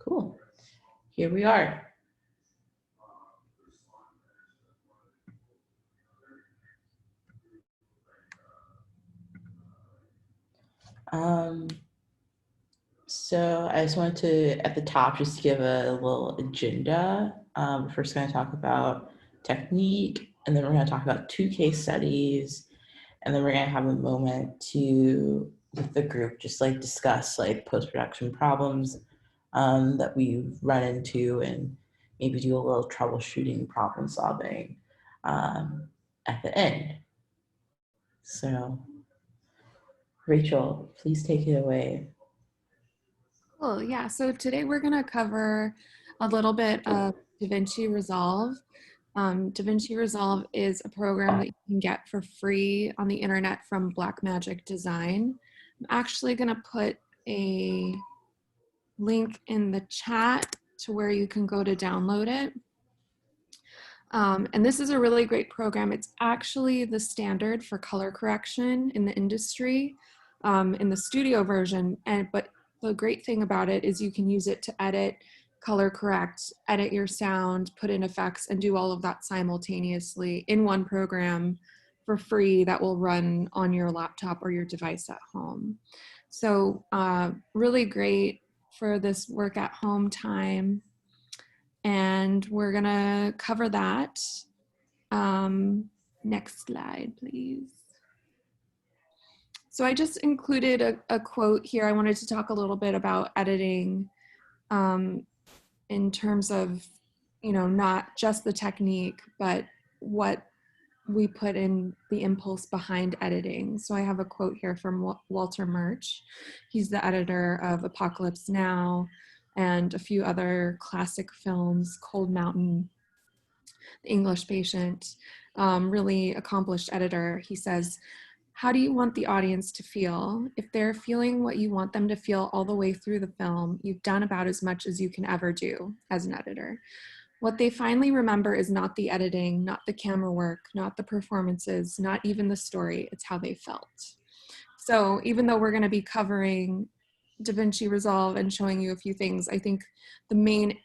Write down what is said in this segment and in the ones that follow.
Cool. Here we are. Um, so I just wanted to, at the top, just give a little agenda. We're first going to talk about technique, and then we're going to talk about 2 case studies, and then we're going to have a moment to, with the group, just like discuss like post-production problems that we've run into, and maybe do a little troubleshooting problem solving at the end. So, Rachel, please take it away. Cool. Yeah. So today we're going to cover a little bit of DaVinci Resolve. DaVinci Resolve is a program that you can get for free on the internet from Blackmagic Design. I'm actually going to put a link in the chat to where you can go to download it. And this is a really great program. It's actually the standard for color correction in the industry, in the studio version. But the great thing about it is you can use it to edit, color correct, edit your sound, put in effects, and do all of that simultaneously in one program for free that will run on your laptop or your device at home. So really great for this work at home time. And we're gonna cover that. Next slide, please. So I just included a quote here. I wanted to talk a little bit about editing in terms of, not just the technique, but what we put in the impulse behind editing. So I have a quote here from Walter Murch. He's the editor of Apocalypse Now and a few other classic films, Cold Mountain, The English Patient, really accomplished editor. He says, "How do you want the audience to feel? If they're feeling what you want them to feel all the way through the film, you've done about as much as you can ever do as an editor. What they finally remember is not the editing, not the camera work, not the performances, not even the story, it's how they felt." So even though we're going to be covering DaVinci Resolve and showing you a few things, I think the main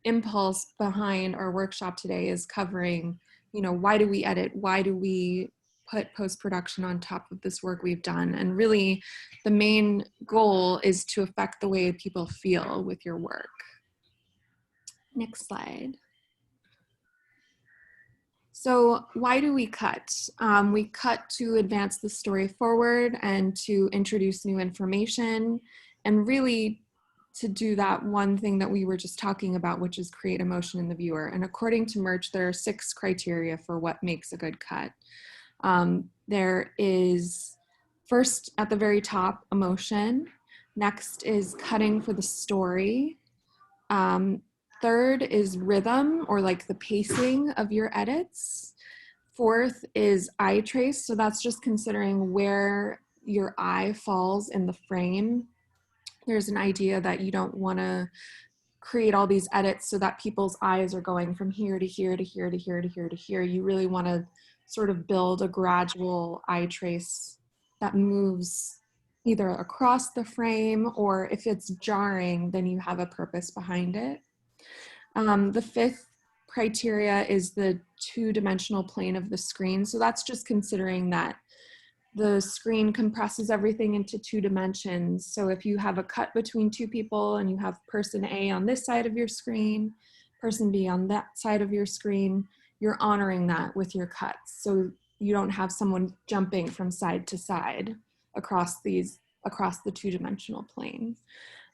impulse behind our workshop today is covering, why do we edit? Why do we put post-production on top of this work we've done? And really the main goal is to affect the way people feel with your work. Next slide. So why do we cut? We cut to advance the story forward and to introduce new information, and really to do that one thing that we were just talking about, which is create emotion in the viewer. And according to Murch, there are 6 criteria for what makes a good cut. There is, first at the very top, emotion. Next is cutting for the story. Third is rhythm, or like the pacing of your edits. Fourth is eye trace. So that's just considering where your eye falls in the frame. There's an idea that you don't want to create all these edits so that people's eyes are going from here to here to here to here to here to here. You really want to sort of build a gradual eye trace that moves either across the frame, or if it's jarring, then you have a purpose behind it. The 5th criteria is the 2-dimensional plane of the screen. So that's just considering that the screen compresses everything into 2 dimensions. So if you have a cut between 2 people and you have person A on this side of your screen, person B on that side of your screen, you're honoring that with your cuts. So you don't have someone jumping from side to side across the 2-dimensional plane.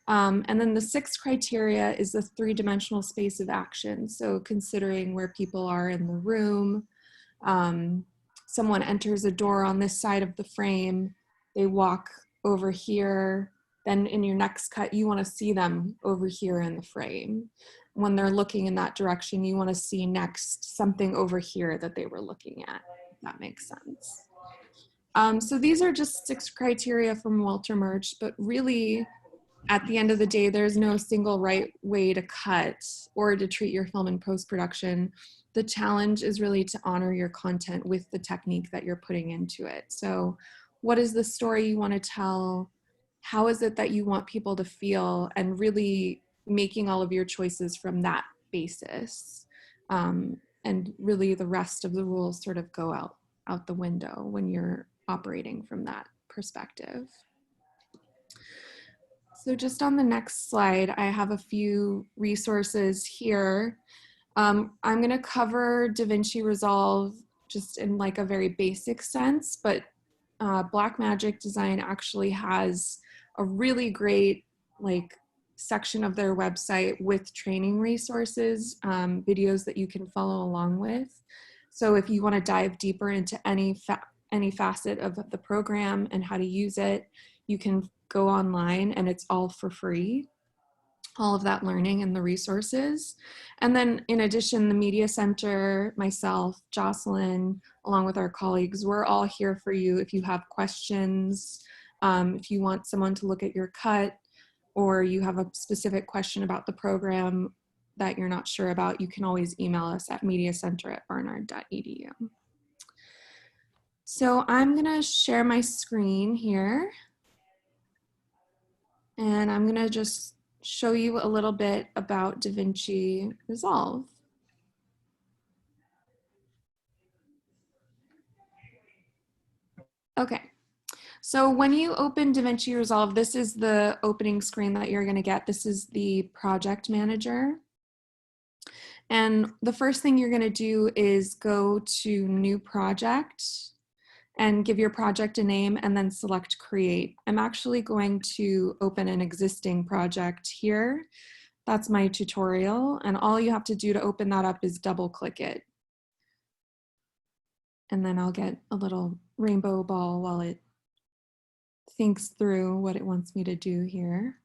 And then the 6th criteria is the 3-dimensional space of action. So considering where people are in the room, someone enters a door on this side of the frame, they walk over here, then in your next cut, you want to see them over here in the frame. When they're looking in that direction, you want to see next something over here that they were looking at, if that makes sense. So these are just 6 criteria from Walter Murch, but really, at the end of the day, there's no single right way to cut or to treat your film in post-production. The challenge is really to honor your content with the technique that you're putting into it. So what is the story you want to tell? How is it that you want people to feel? And really making all of your choices from that basis. And really the rest of the rules sort of go out the window when you're operating from that perspective. So just on the next slide, I have a few resources here. I'm going to cover DaVinci Resolve just in like a very basic sense, but Blackmagic Design actually has a really great like section of their website with training resources, videos that you can follow along with. So if you want to dive deeper into any facet of the program and how to use it, you can go online and it's all for free, all of that learning and the resources. And then in addition, the Media Center, myself, Jocelyn, along with our colleagues, we're all here for you if you have questions, if you want someone to look at your cut, or you have a specific question about the program that you're not sure about, you can always email us at mediacenter@barnard.edu. So I'm gonna share my screen here. And I'm gonna just show you a little bit about DaVinci Resolve. Okay, so when you open DaVinci Resolve, this is the opening screen that you're gonna get. This is the project manager. And the first thing you're gonna do is go to New Project and give your project a name and then select Create. I'm actually going to open an existing project here. That's my tutorial, and all you have to do to open that up is double click it. And then I'll get a little rainbow ball while it thinks through what it wants me to do here.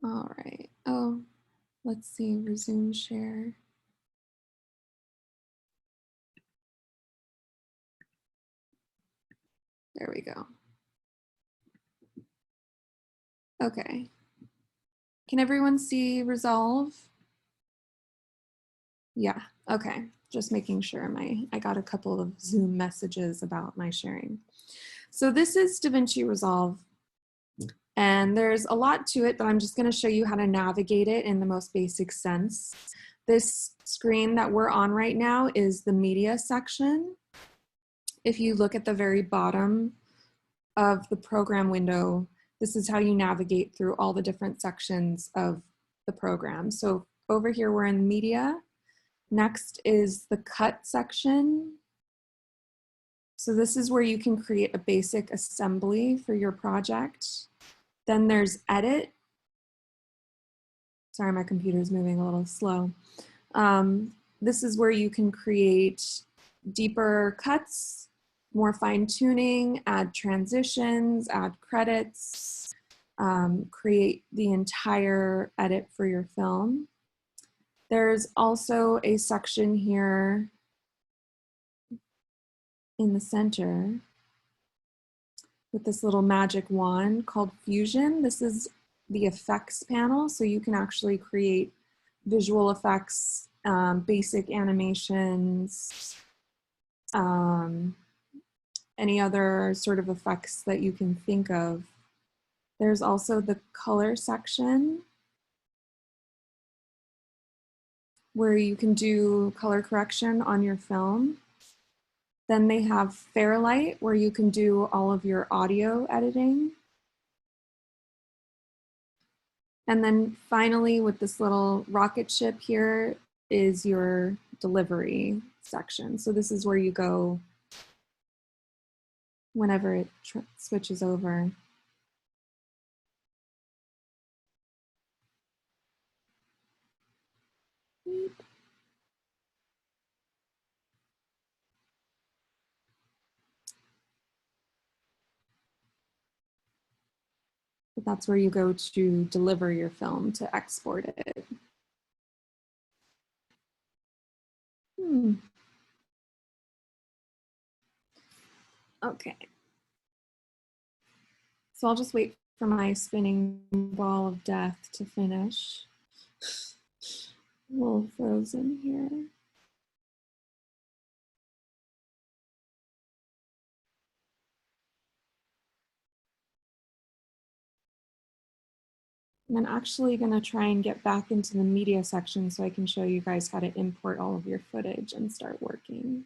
All right, oh, let's see, resume share. There we go. Okay. Can everyone see Resolve? Yeah, okay. Just making sure I got a couple of Zoom messages about my sharing. So this is DaVinci Resolve. And there's a lot to it, but I'm just gonna show you how to navigate it in the most basic sense. This screen that we're on right now is the media section. If you look at the very bottom of the program window, this is how you navigate through all the different sections of the program. So over here, we're in media. Next is the cut section. So this is where you can create a basic assembly for your project. Then there's edit. Sorry, my computer's moving a little slow. This is where you can create deeper cuts, more fine tuning, add transitions, add credits, create the entire edit for your film. There's also a section here in the center with this little magic wand called Fusion. This is the effects panel, so you can actually create visual effects, basic animations, any other sort of effects that you can think of. There's also the color section where you can do color correction on your film. Then they have Fairlight where you can do all of your audio editing. And then finally with this little rocket ship here is your delivery section. So this is where you go whenever it switches over. But that's where you go to deliver your film to export it. Okay. So I'll just wait for my spinning ball of death to finish. A little frozen here. And I'm actually going to try and get back into the media section so I can show you guys how to import all of your footage and start working.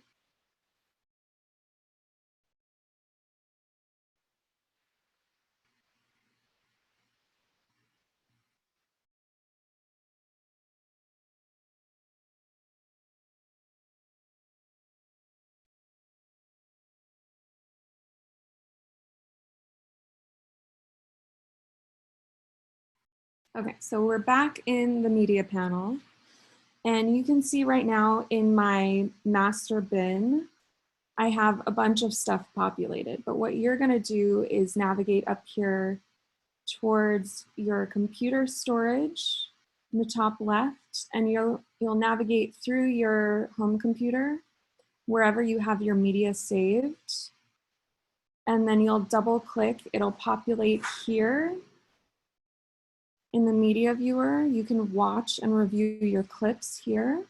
Okay, so we're back in the media panel. And you can see right now in my master bin, I have a bunch of stuff populated. But what you're gonna do is navigate up here towards your computer storage in the top left, and you'll navigate through your home computer, wherever you have your media saved. And then you'll double click, it'll populate here. In the media viewer, you can watch and review your clips here.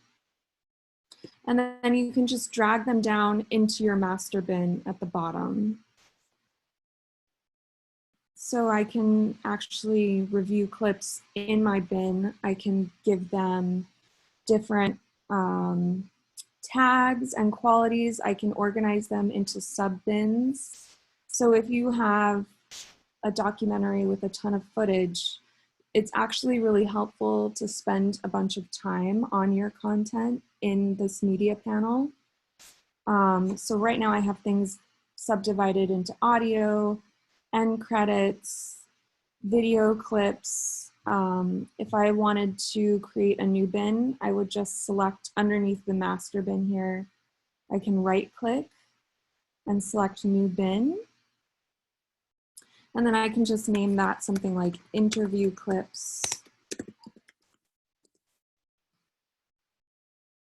And then you can just drag them down into your master bin at the bottom. So I can actually review clips in my bin. I can give them different tags and qualities. I can organize them into sub bins. So if you have a documentary with a ton of footage, it's actually really helpful to spend a bunch of time on your content in this media panel. So right now I have things subdivided into audio, end credits, video clips. If I wanted to create a new bin, I would just select underneath the master bin here. I can right click and select new bin. And then I can just name that something like interview clips.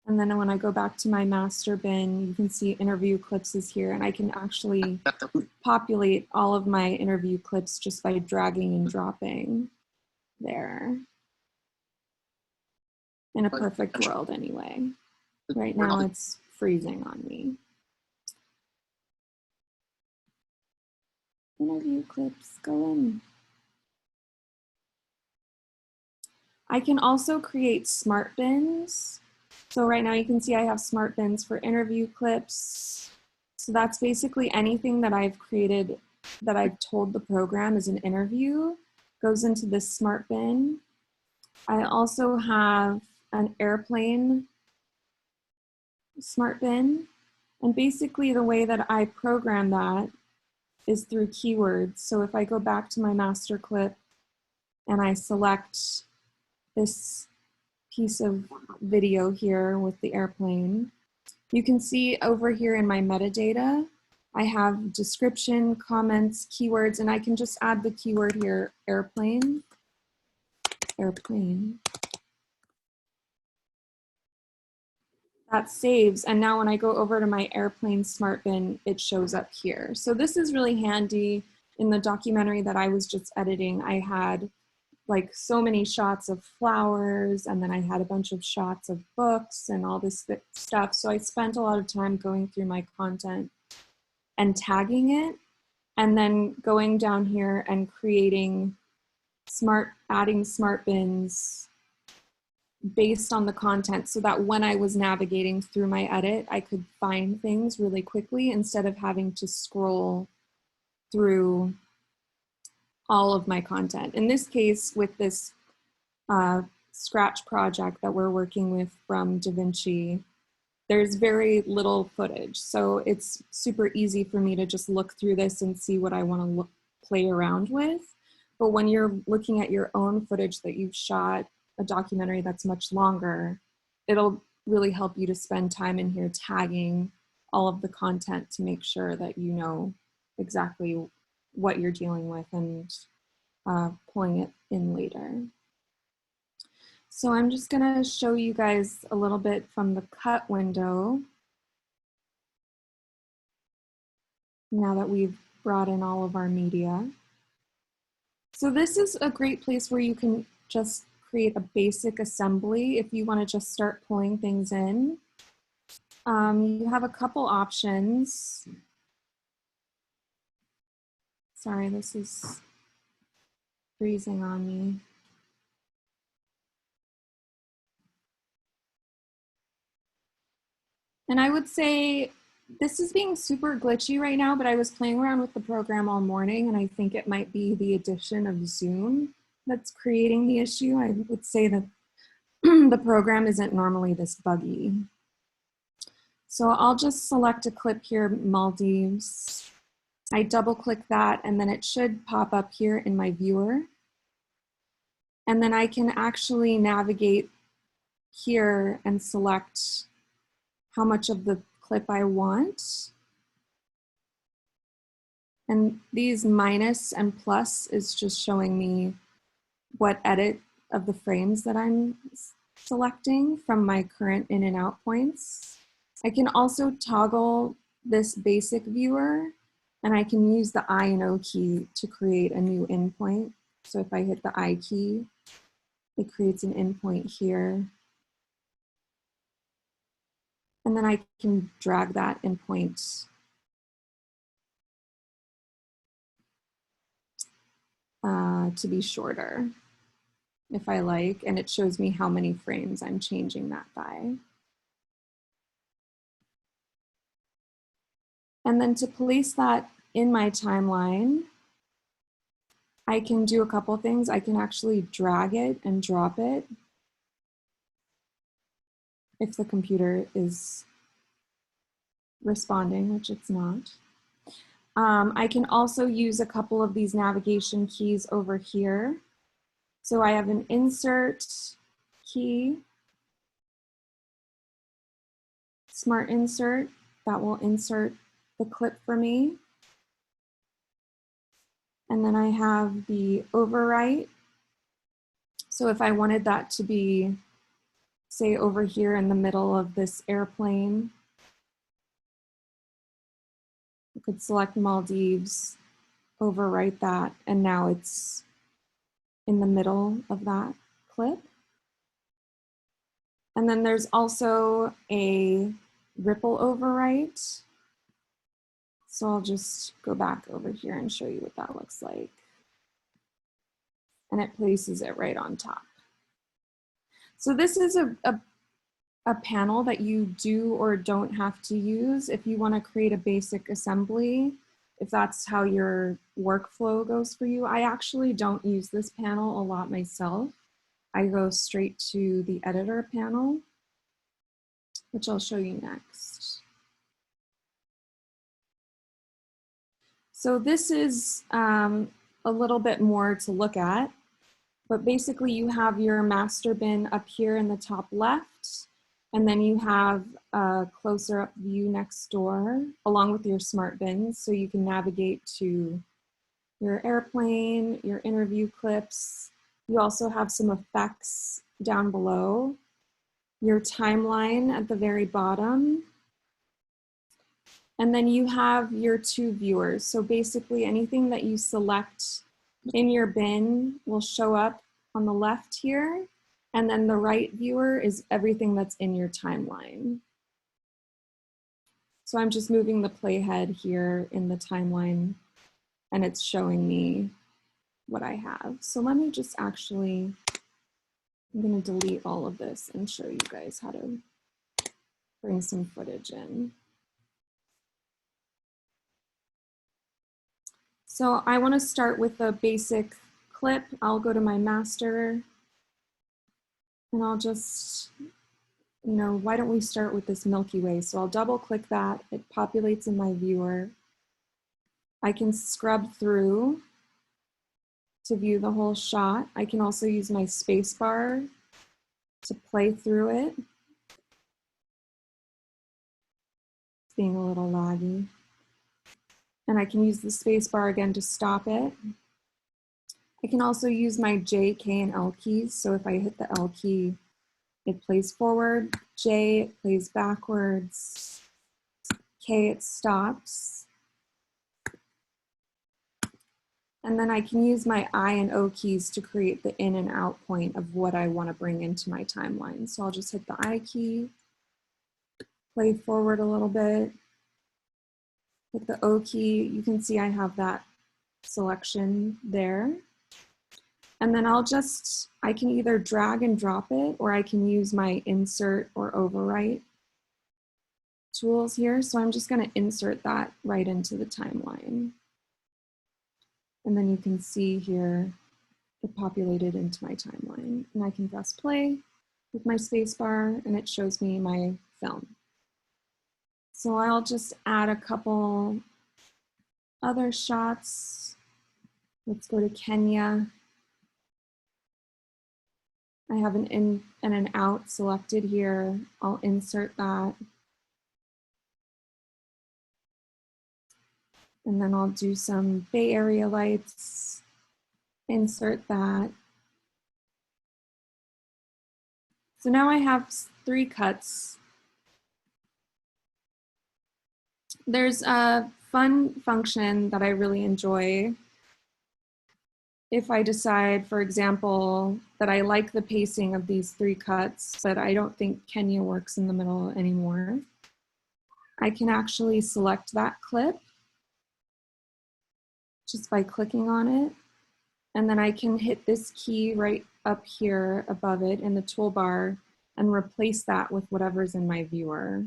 And then when I go back to my master bin, you can see interview clips is here, and I can actually populate all of my interview clips just by dragging and dropping there. In a perfect world anyway. Right now it's freezing on me. Interview clips, go in. I can also create smart bins. So right now you can see I have smart bins for interview clips. So that's basically anything that I've created that I've told the program is an interview goes into this smart bin. I also have an airplane smart bin. And basically the way that I program that is through keywords. So if I go back to my master clip and I select this piece of video here with the airplane, you can see over here in my metadata, I have description, comments, keywords, and I can just add the keyword here, airplane, airplane. That saves, and now when I go over to my airplane smart bin, it shows up here. So this is really handy. In the documentary that I was just editing, I had like so many shots of flowers, and then I had a bunch of shots of books and all this stuff. So I spent a lot of time going through my content and tagging it, and then going down here and creating adding smart bins based on the content, so that when I was navigating through my edit, I could find things really quickly instead of having to scroll through all of my content. In this case, with this Scratch project that we're working with from DaVinci, there's very little footage. So it's super easy for me to just look through this and see what I want to play around with. But when you're looking at your own footage that you've shot, a documentary that's much longer, it'll really help you to spend time in here tagging all of the content to make sure that you know exactly what you're dealing with and pulling it in later. So I'm just gonna show you guys a little bit from the cut window now that we've brought in all of our media. So this is a great place where you can just create a basic assembly if you want to just start pulling things in. You have a couple options. Sorry, this is freezing on me. And I would say this is being super glitchy right now, but I was playing around with the program all morning, and I think it might be the addition of Zoom that's creating the issue. I would say that the program isn't normally this buggy. So I'll just select a clip here, Maldives. I double click that, and then it should pop up here in my viewer. And then I can actually navigate here and select how much of the clip I want. And these minus and plus is just showing me what edit of the frames that I'm selecting from my current in and out points. I can also toggle this basic viewer, and I can use the I and O key to create a new endpoint. So if I hit the I key, it creates an endpoint here. And then I can drag that endpoint to be shorter if I like, and it shows me how many frames I'm changing that by. And then to place that in my timeline, I can do a couple things. I can actually drag it and drop it if the computer is responding, which it's not. I can also use a couple of these navigation keys over here. So I have an insert key, smart insert, that will insert the clip for me. And then I have the overwrite. So if I wanted that to be, say, over here in the middle of this airplane, I could select Maldives, overwrite that, and now it's in the middle of that clip. And then there's also a ripple overwrite. So I'll just go back over here and show you what that looks like. And it places it right on top. So this is a panel that you do or don't have to use if you want to create a basic assembly, if that's how your workflow goes for you. I actually don't use this panel a lot myself. I go straight to the editor panel, which I'll show you next. So this is a little bit more to look at, but basically you have your master bin up here in the top left, and then you have a closer up view next door along with your smart bins, so you can navigate to your airplane, your interview clips. You also have some effects down below, your timeline at the very bottom, and then you have your two viewers. So basically anything that you select in your bin will show up on the left here. And then the right viewer is everything that's in your timeline. So I'm just moving the playhead here in the timeline, and it's showing me what I have. So let me just actually, I'm gonna delete all of this and show you guys how to bring some footage in. So I want to start with a basic clip. I'll go to my master and I'll just, why don't we start with this Milky Way? So I'll double click that. It populates in my viewer. I can scrub through to view the whole shot. I can also use my space bar to play through it. It's being a little laggy. And I can use the space bar again to stop it. I can also use my J, K, and L keys. So if I hit the L key, it plays forward. J, it plays backwards. K, it stops. And then I can use my I and O keys to create the in and out point of what I want to bring into my timeline. So I'll just hit the I key, play forward a little bit. With the O key, you can see I have that selection there. And then I can either drag and drop it, or I can use my insert or overwrite tools here. So I'm just gonna insert that right into the timeline. And then you can see here, it populated into my timeline. And I can press play with my spacebar and it shows me my film. So I'll just add a couple other shots. Let's go to Kenya. I have an in and an out selected here. I'll insert that. And then I'll do some Bay Area lights, insert that. So now I have 3 cuts. There's a fun function that I really enjoy. If I decide, for example, that I like the pacing of these 3 cuts, but I don't think Kenya works in the middle anymore, I can actually select that clip just by clicking on it. And then I can hit this key right up here above it in the toolbar and replace that with whatever's in my viewer.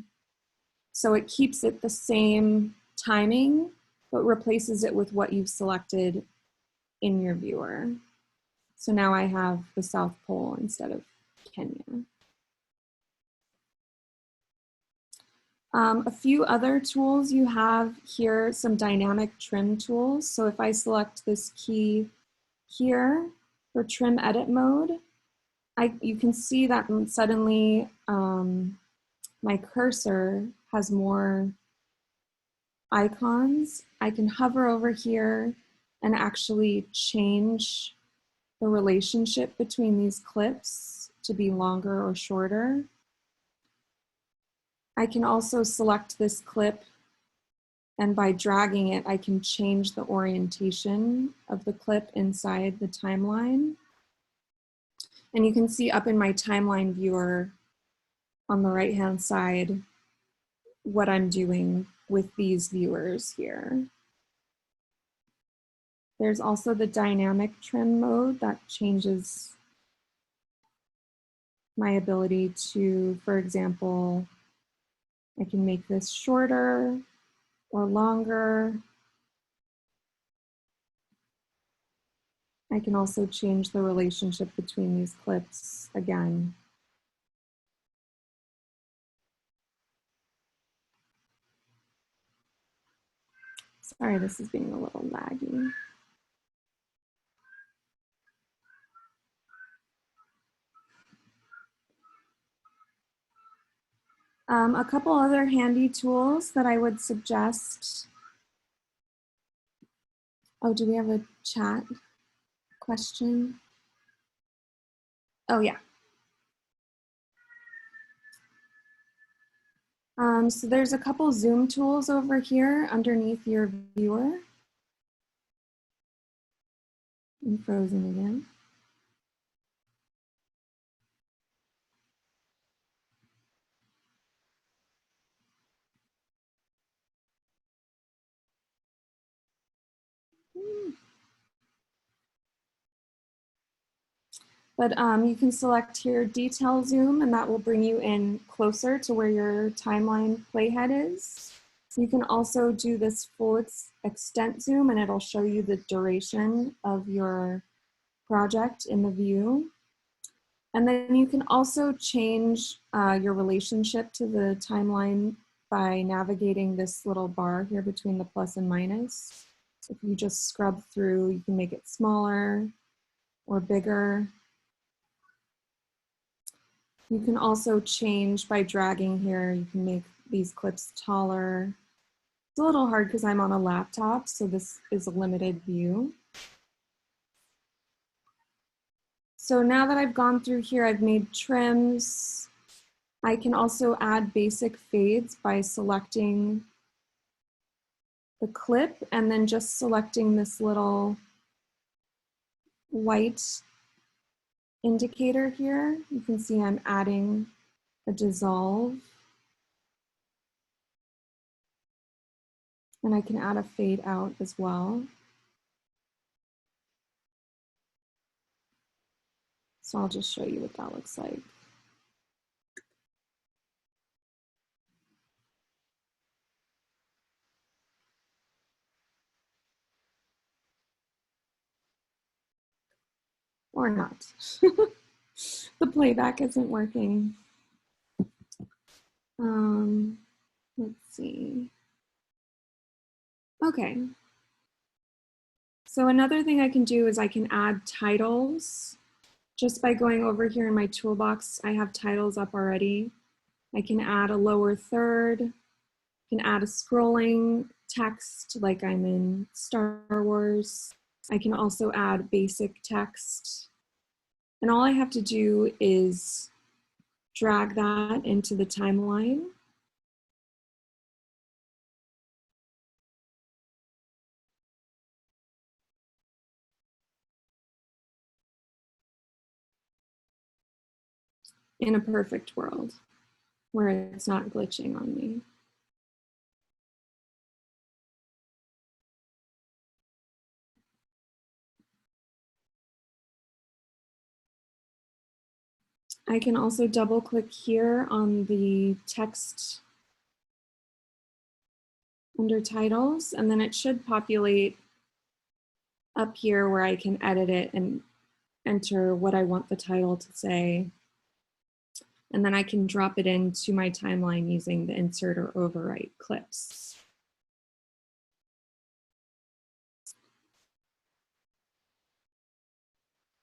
So it keeps it the same timing, but replaces it with what you've selected in your viewer. So now I have the South Pole instead of Kenya. A few other tools you have here, some dynamic trim tools. So if I select this key here for trim edit mode, you can see that suddenly my cursor has more icons. I can hover over here and actually change the relationship between these clips to be longer or shorter. I can also select this clip, and by dragging it, I can change the orientation of the clip inside the timeline. And you can see up in my timeline viewer on the right-hand side what I'm doing with these viewers here. There's also the dynamic trim mode that changes my ability to, for example, I can make this shorter or longer. I can also change the relationship between these clips again. Sorry, this is being a little laggy. A couple other handy tools that I would suggest. Oh, do we have a chat question? Oh, yeah. So there's a couple Zoom tools over here underneath your viewer. I'm frozen again. But you can select here detail zoom, and that will bring you in closer to where your timeline playhead is. You can also do this full extent zoom, and it'll show you the duration of your project in the view. And then you can also change your relationship to the timeline by navigating this little bar here between the plus and minus. If you just scrub through, you can make it smaller or bigger. You can also change by dragging here. You can make these clips taller. It's a little hard because I'm on a laptop, so this is a limited view. So now that I've gone through here, I've made trims. I can also add basic fades by selecting the clip and then just selecting this little white indicator here. You can see I'm adding a dissolve. And I can add a fade out as well. So I'll just show you what that looks like. or not. The playback isn't working. Let's see. Okay. So another thing I can do is I can add titles. Just by going over here in my toolbox, I have titles up already. I can add a lower third, I can add a scrolling text like I'm in Star Wars. I can also add basic text. And all I have to do is drag that into the timeline. In a perfect world where it's not glitching on me. I can also double click here on the text under titles, and then it should populate up here where I can edit it and enter what I want the title to say. And then I can drop it into my timeline using the insert or overwrite clips.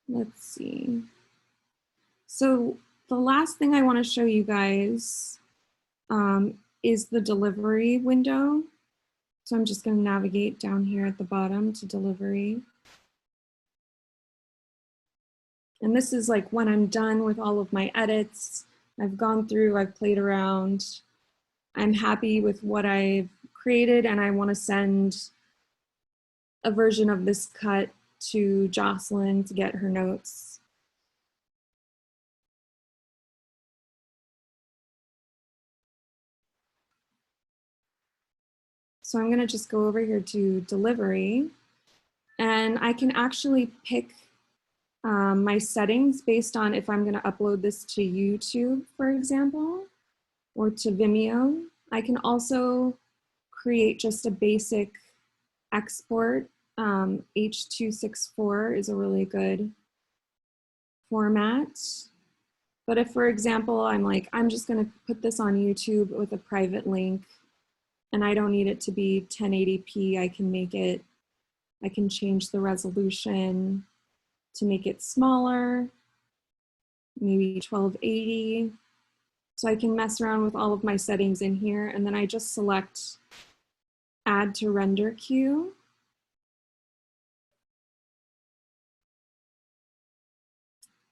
Let's see. So the last thing I want to show you guys is the delivery window. So I'm just going to navigate down here at the bottom to delivery. And this is like when I'm done with all of my edits. I've gone through, I've played around. I'm happy with what I've created, and I want to send a version of this cut to Jocelyn to get her notes. So I'm going to just go over here to delivery, and I can actually pick my settings based on if I'm going to upload this to YouTube, for example, or to Vimeo. I can also create just a basic export. H.264 is a really good format. But if, for example, I'm like, I'm just going to put this on YouTube with a private link, and I don't need it to be 1080p, I can make it, I can change the resolution to make it smaller, maybe 1280. So I can mess around with all of my settings in here, and then I just select add to render queue.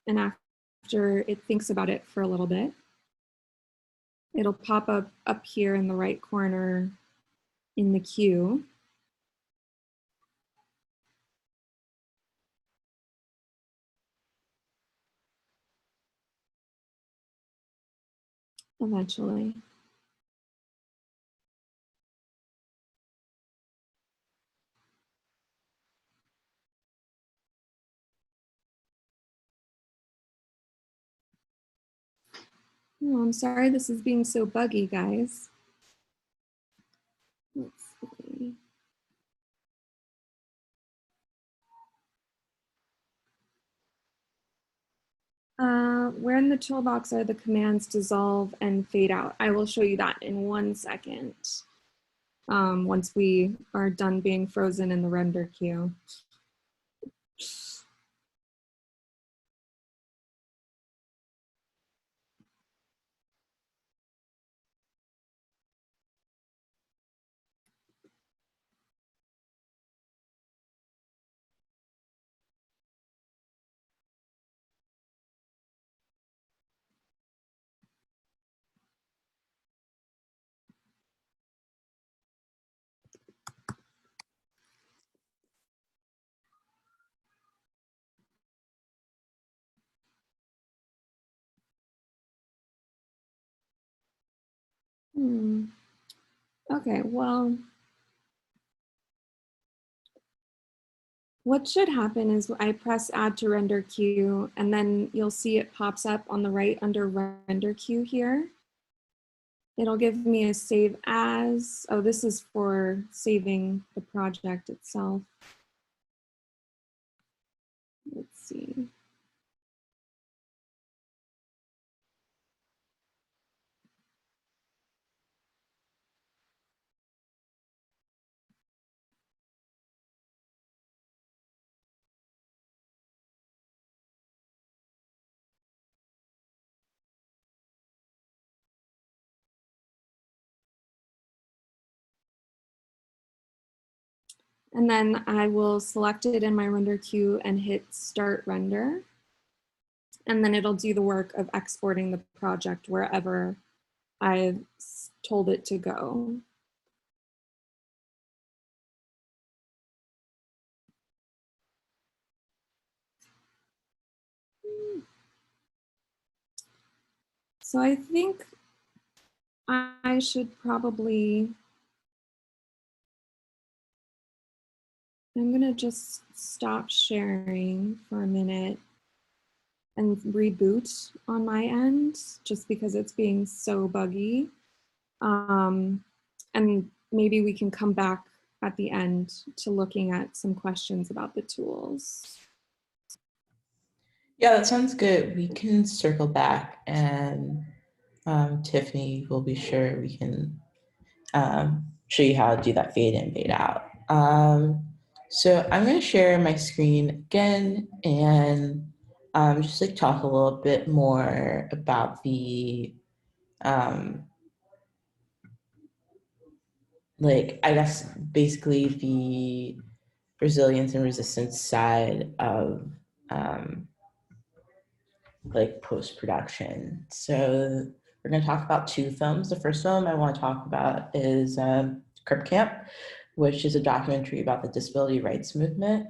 And after it thinks about it for a little bit, it'll pop up here in the right corner in the queue. Eventually. Oh, I'm sorry this is being so buggy, guys. Let's see. Where in the toolbox are the commands dissolve and fade out? I will show you that in 1 second. Once we are done being frozen in the render queue. Okay, well, what should happen is I press add to render queue, and then you'll see it pops up on the right under render queue here. It'll give me a save as. Oh, this is for saving the project itself. Let's see. And then I will select it in my render queue and hit start render. And then it'll do the work of exporting the project wherever I've told it to go. So I think I should probably, I'm gonna just stop sharing for a minute and reboot on my end, just because it's being so buggy. And maybe we can come back at the end to looking at some questions about the tools. Yeah, that sounds good. We can circle back, and Tiffany will be sure we can show you how to do that fade in, fade out. So I'm going to share my screen again and just like talk a little bit more about the like, I guess basically the resilience and resistance side of like post-production. So we're going to talk about two films. The first film I want to talk about is Crip Camp, which is a documentary about the disability rights movement.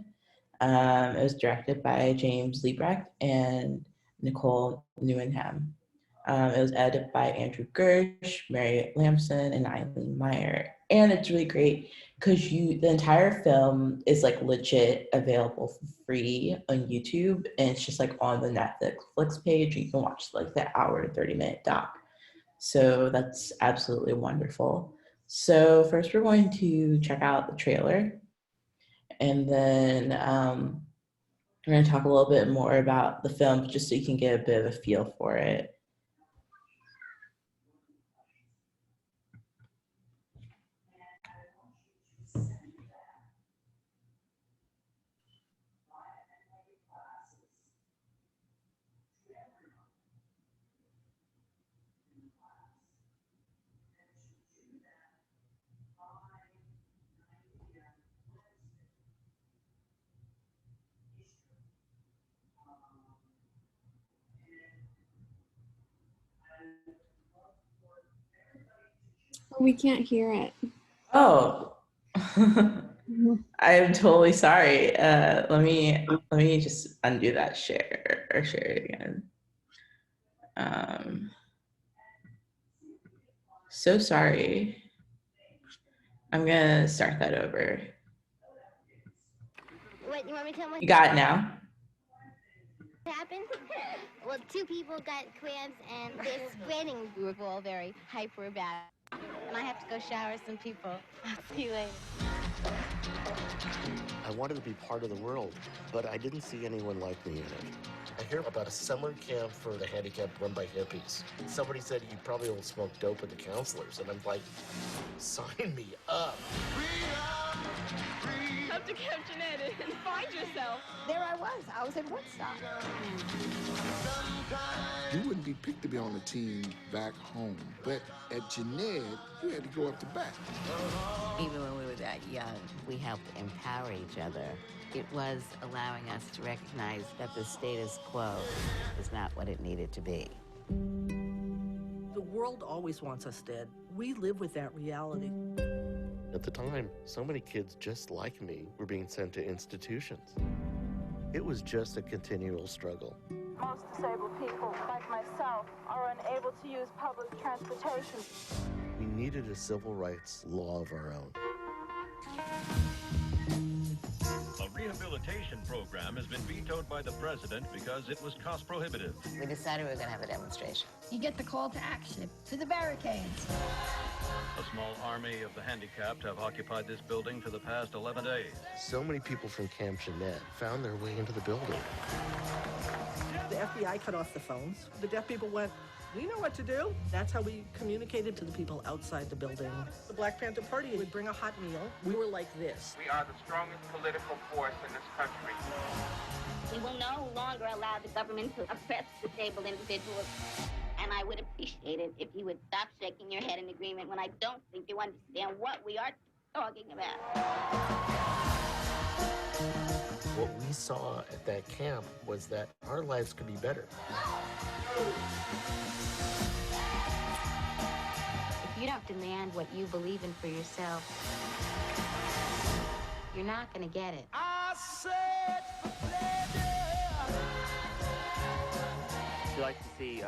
It was directed by James Liebrecht and Nicole Newenham. It was edited by Andrew Gersh, Mary Lamson, and Eileen Meyer. And it's really great because the entire film is like legit available for free on YouTube, and it's just like on the Netflix page. You can watch like the hour and 30-minute doc. So that's absolutely wonderful. So first we're going to check out the trailer, and then we're going to talk a little bit more about the film just so you can get a bit of a feel for it. We can't hear it. Oh, I'm totally sorry. Let me just undo that share or share it again. So sorry. I'm gonna start that over. What, you want me to tell what You got it now? happened? Well, two people got cramps and they're spreading. We were all very hyper about it. And I have to go shower some people. I'll see you later. I wanted to be part of the world, but I didn't see anyone like me in it. I hear about a summer camp for the handicapped run by hippies. Somebody said you probably won't smoke dope with the counselors, and I'm like, sign me up. Come to Camp Jeanette and find yourself. There I was in Woodstock. You wouldn't be picked to be on the team back home, but at Jeanette, you had to go up the bat. Even when we were that young, we helped empower each other. It was allowing us to recognize that the status quo is not what it needed to be. The world always wants us dead. We live with that reality. At the time, so many kids just like me were being sent to institutions. It was just a continual struggle. Most disabled people, like myself, are unable to use public transportation. We needed a civil rights law of our own. A rehabilitation program has been vetoed by the president because it was cost prohibitive. We decided we were going to have a demonstration. You get the call to action, to the barricades. A small army of the handicapped have occupied this building for the past 11 days. So many people from Camp Jeanette found their way into the building. The FBI cut off the phones. The deaf people went, we know what to do. That's how we communicated to the people outside the building. The Black Panther Party would bring a hot meal. We were like this. We are the strongest political force in this country. We will no longer allow the government to oppress disabled individuals. And I would appreciate it if you would stop shaking your head in agreement when I don't think you understand what we are talking about. What we saw at that camp was that our lives could be better. If you don't demand what you believe in for yourself, you're not going to get it. Do you like to see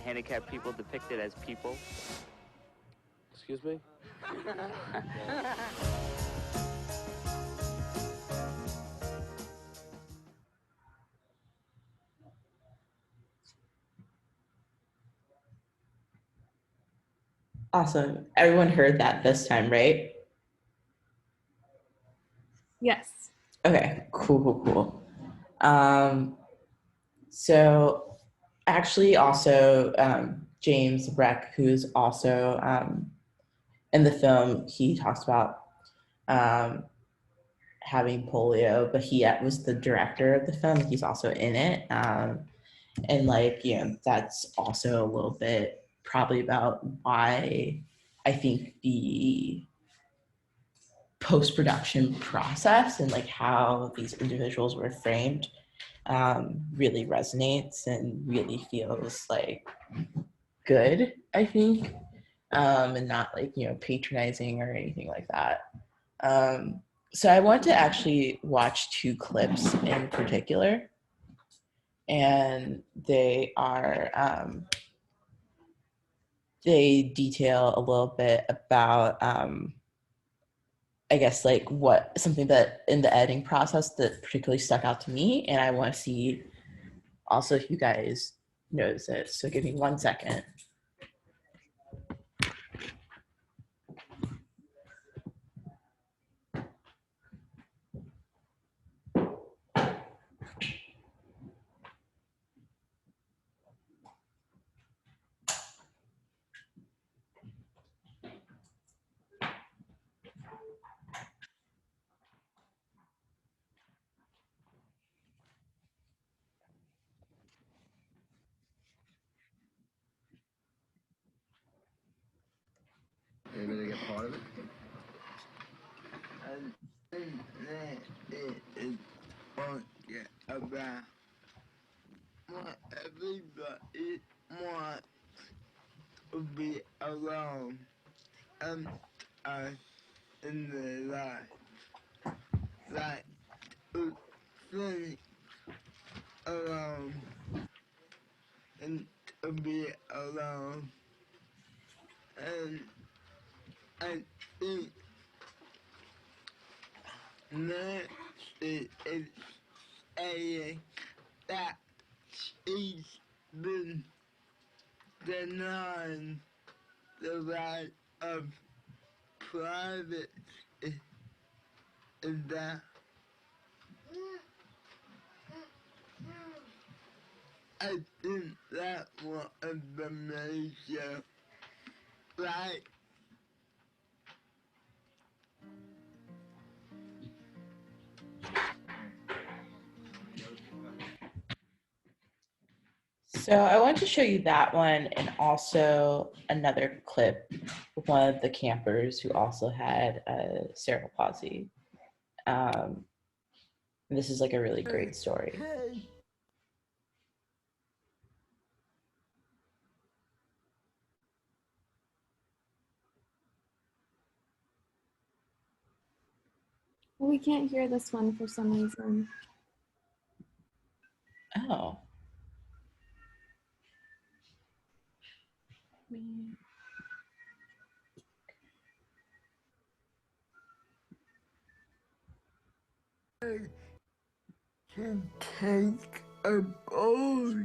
handicapped people depicted as people? Excuse me? Awesome. Everyone heard that this time, right? Yes. Okay, cool. So actually also James Breck, who's also in the film, he talks about having polio, but he was the director of the film. He's also in it. And like, you know, that's also a little bit probably about why I think the post-production process and like how these individuals were framed really resonates and really feels like good, I think, and not like, you know, patronizing or anything like that. So I want to actually watch two clips in particular, and they are they detail a little bit about I guess like what something that in the editing process that particularly stuck out to me, and I want to see also if you guys notice it. So give me 1 second. You're gonna get part of it? I think that it is on about what everybody wants to be alone and us in their life. Like to think alone and to be alone. And I think Nancy is saying that she's been denied the right of privacy. Is that I think that was the major right. So I want to show you that one and also another clip with one of the campers who also had cerebral palsy. This is like a really great story. We can't hear this one for some reason. Oh. To take a boat.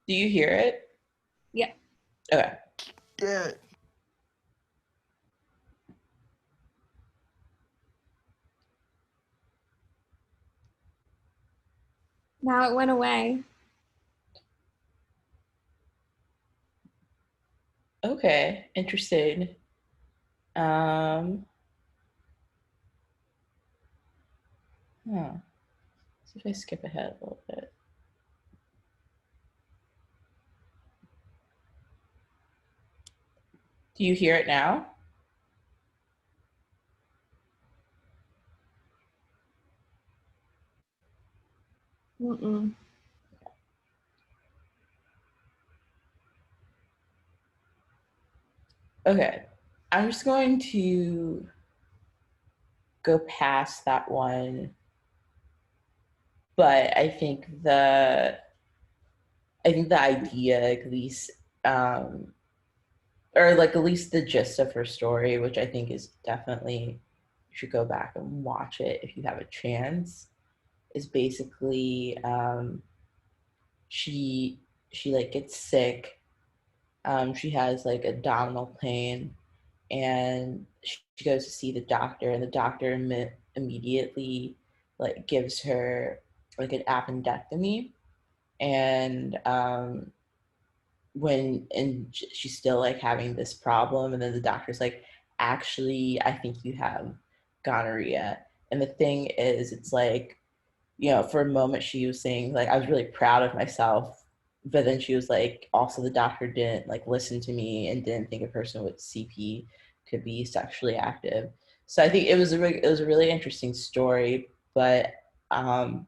Do you hear it? Yeah. Okay. Yeah. Now it went away. Okay, interesting. See if I skip ahead a little bit. Do you hear it now? Mm-mm. Okay, I'm just going to go past that one, but I think the idea, at least, or like at least the gist of her story, which I think is definitely, you should go back and watch it if you have a chance, is basically she she like gets sick. She has like abdominal pain, and she goes to see the doctor, and the doctor immediately like gives her like an appendectomy, and she's still like having this problem, and then the doctor's like, actually, I think you have gonorrhea. And the thing is, it's like, for a moment she was saying like I was really proud of myself, but then she was like, also the doctor didn't like listen to me and didn't think a person with CP could be sexually active. So I think it was a really interesting story, but um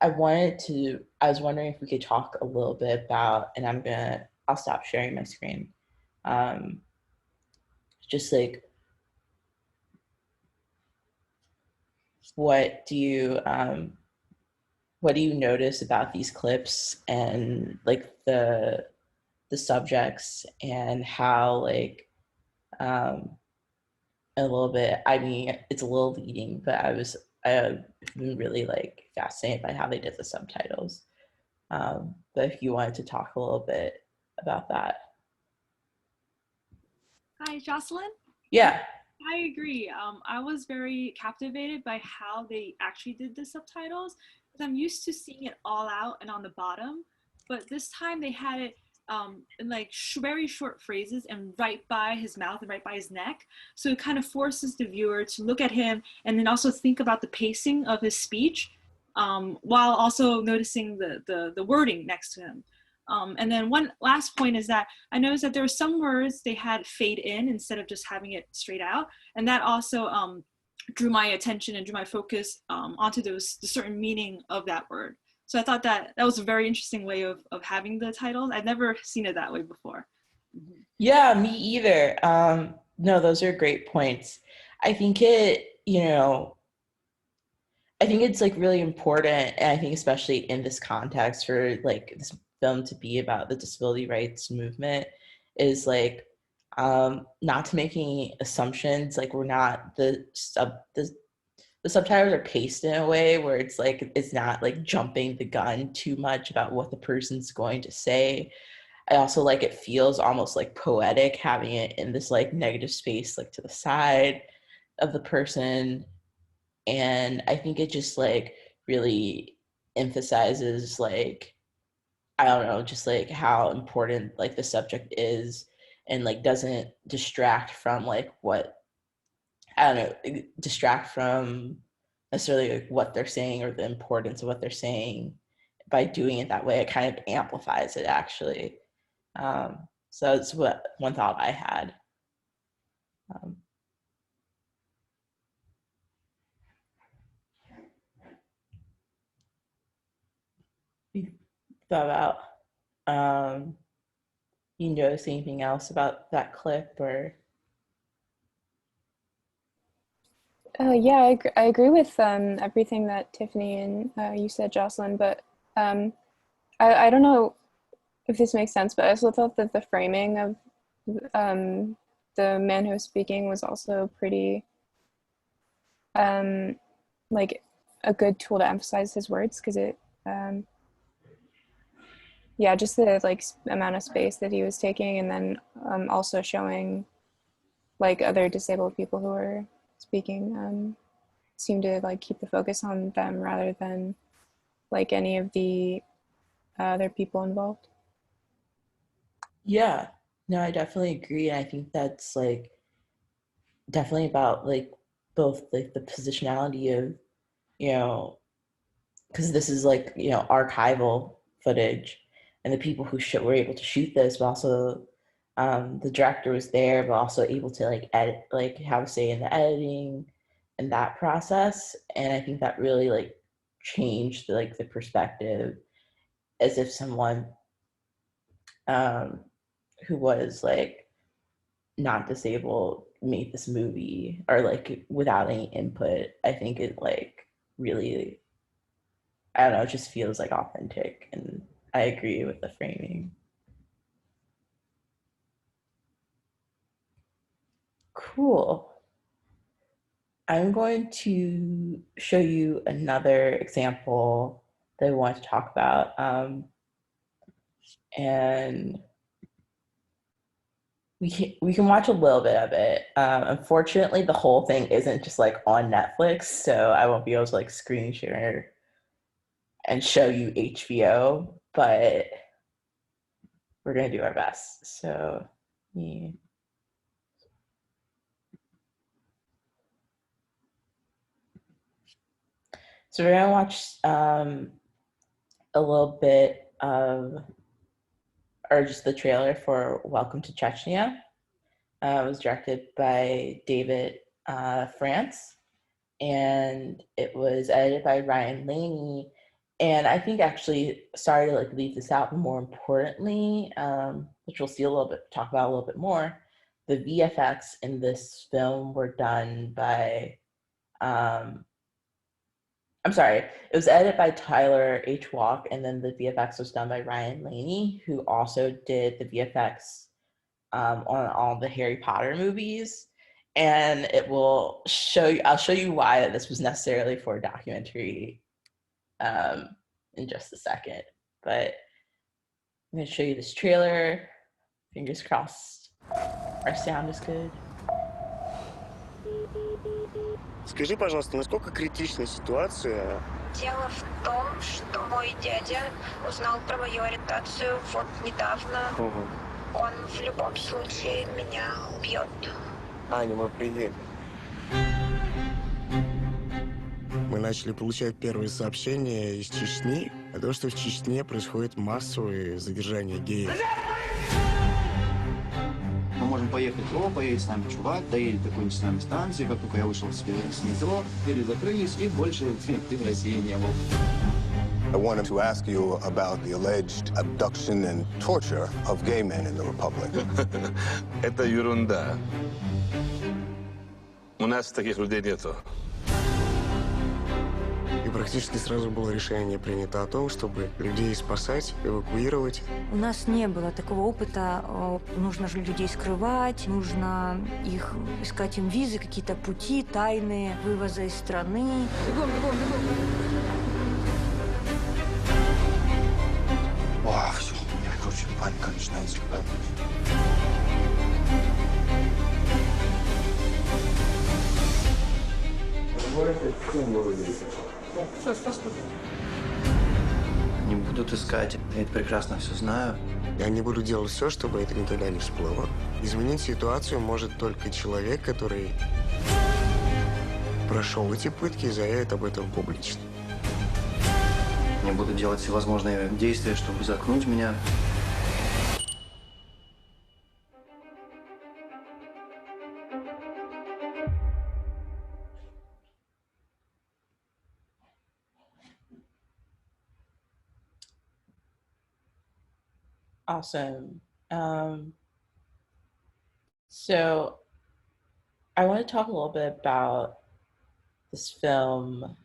I was wondering if we could talk a little bit about, and I'll stop sharing my screen. Um, just like, what do you, what do you notice about these clips and like the subjects and how like, a little bit, I mean, it's a little leading, but I've been really like fascinated by how they did the subtitles. But if you wanted to talk a little bit about that. Hi, Jocelyn. Yeah. I agree. I was very captivated by how they actually did the subtitles, because I'm used to seeing it all out and on the bottom, but this time they had it in like very short phrases and right by his mouth and right by his neck. So it kind of forces the viewer to look at him and then also think about the pacing of his speech, while also noticing the wording next to him. And then one last point is that I noticed that there were some words they had fade in instead of just having it straight out. And that also drew my attention and drew my focus onto the certain meaning of that word. So I thought that was a very interesting way of having the titles. I'd never seen it that way before. Yeah, me either. No, those are great points. I think I think it's like really important, and I think especially in this context for like this film to be about the disability rights movement, is like not to make any assumptions. Like, we're not the subtitles are paced in a way where it's like it's not like jumping the gun too much about what the person's going to say. I also like it feels almost like poetic having it in this like negative space like to the side of the person. And I think it just like really emphasizes like, I don't know, just like how important like the subject is, and like doesn't distract from like what, I don't know, distract from necessarily like what they're saying or the importance of what they're saying. By doing it that way, it kind of amplifies it actually. So that's one thought I had. You thought about, you notice anything else about that clip or? Yeah, I agree with everything that Tiffany and you said, Jocelyn, but I don't know if this makes sense, but I also thought that the framing of the man who was speaking was also pretty like a good tool to emphasize his words, because it yeah, just the like amount of space that he was taking, and then also showing like other disabled people who were speaking seemed to like keep the focus on them rather than like any of the other people involved. Yeah, no, I definitely agree. I think that's like definitely about like both like the positionality of, because this is like, archival footage, and the people who were able to shoot this, but also the director was there, but also able to like edit, like have a say in the editing and that process. And I think that really like change the perspective, as if someone who was like not disabled made this movie, or like without any input. I think it like really, I don't know, it just feels like authentic, and I agree with the framing. Cool. I'm going to show you another example that I want to talk about. And we can watch a little bit of it. Unfortunately, the whole thing isn't just like on Netflix, so I won't be able to like screen share and show you HBO, but we're gonna do our best. So yeah. So we're gonna watch a little bit of, or just the trailer for Welcome to Chechnya. It was directed by David France, and it was edited by Ryan Laney. And I think actually, sorry to like leave this out, but more importantly, which we'll see a little bit, talk about a little bit more, the VFX in this film were done by, I'm sorry, it was edited by Tyler H. Walk, and then the VFX was done by Ryan Laney, who also did the VFX on all the Harry Potter movies. And it will show you, I'll show you why this was necessarily for a documentary in just a second. But I'm going to show you this trailer. Fingers crossed our sound is good. Скажи, пожалуйста, насколько критична ситуация? Дело в том, что мой дядя узнал про мою ориентацию вот недавно. Он в любом случае меня убьет. Аня, мы приедем. Мы начали получать первые сообщения из Чечни о том, что в Чечне происходит массовое задержание геев. Мы можем поехать, поедет с нами чувак, доедет до какой-нибудь с нами станции, как только я вышел с метро, двери закрылись, и больше ты в России не был. I wanted to ask you about the alleged abduction and torture of gay men in the Republic. Это ерунда. У нас таких людей нету. И практически сразу было решение принято о том, чтобы людей спасать, эвакуировать. У нас не было такого опыта. Нужно же людей скрывать, нужно их искать им визы, какие-то пути тайные, вывоза из страны. Бегом, бегом, бегом. О, все, у меня, короче, паника начинается. Они будут искать, я это прекрасно все знаю. И они будут делать все, чтобы это никогда не всплыло. Изменить ситуацию может только человек, который прошел эти пытки и заявит об этом публично. Они будут делать всевозможные действия, чтобы заткнуть меня. Awesome. So I want to talk a little bit about this film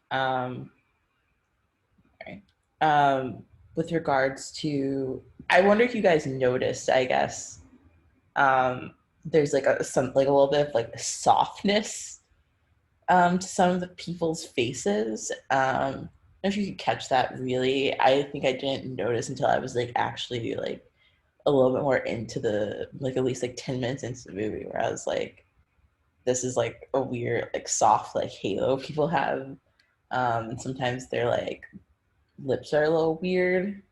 with regards to, I wonder if you guys noticed, I guess, there's like a little bit of like softness to some of the people's faces. I don't know if you could catch that really. I think I didn't notice until I was like actually like a little bit more into the, like at least like 10 minutes into the movie, where I was like, this is like a weird, like soft, like halo people have. And sometimes their like lips are a little weird.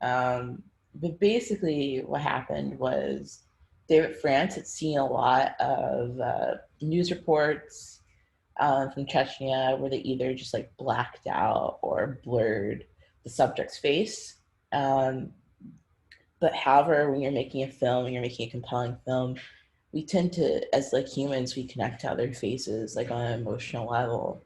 But basically what happened was David France had seen a lot of news reports from Chechnya where they either just like blacked out or blurred the subject's face. But however, when you're making a film, when you're making a compelling film, we tend to, as like humans, we connect to other faces like on an emotional level.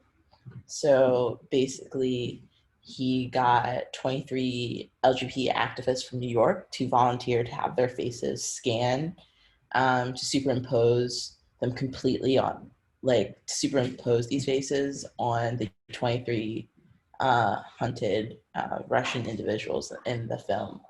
So basically, he got 23 LGBT activists from New York to volunteer to have their faces scanned to superimpose them completely on, like, to superimpose these faces on the 23 hunted Russian individuals in the film.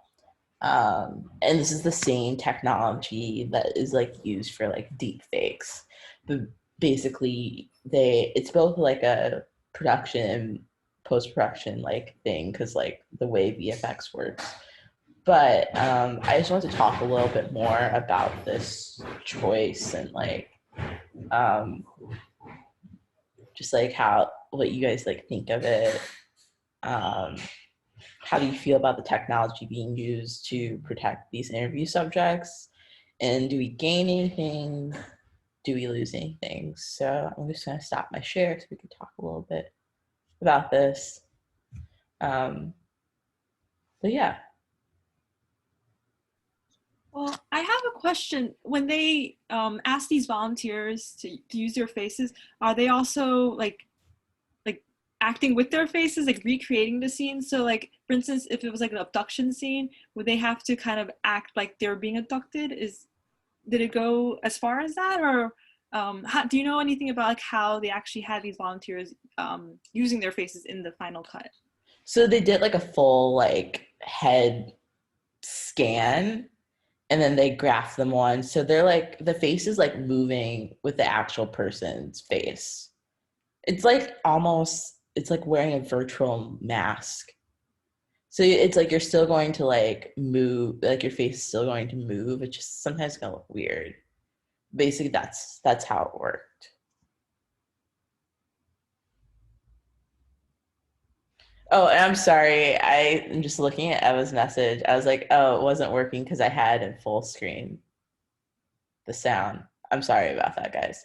And this is the same technology that is like used for like deep fakes. But basically, it's both like a production and post-production like thing, because like the way VFX works. But I just want to talk a little bit more about this choice and like just like what you guys like think of it. How do you feel about the technology being used to protect these interview subjects? And do we gain anything? Do we lose anything? So I'm just gonna stop my share so we can talk a little bit about this. But yeah. Well, I have a question. When they ask these volunteers to use their faces, are they also like acting with their faces, like recreating the scene? So like, for instance, if it was like an abduction scene, would they have to kind of act like they're being abducted? Did it go as far as that? Or do you know anything about like how they actually had these volunteers using their faces in the final cut? So they did like a full like head scan, and then they graph them on. So they're like, the face is like moving with the actual person's face. It's like it's like wearing a virtual mask. So it's like you're still going to like move, like your face is still going to move. It's just sometimes gonna look weird. Basically, that's how it worked. Oh, and I'm sorry. I'm just looking at Eva's message. I was like, oh, it wasn't working because I had in full screen the sound. I'm sorry about that, guys.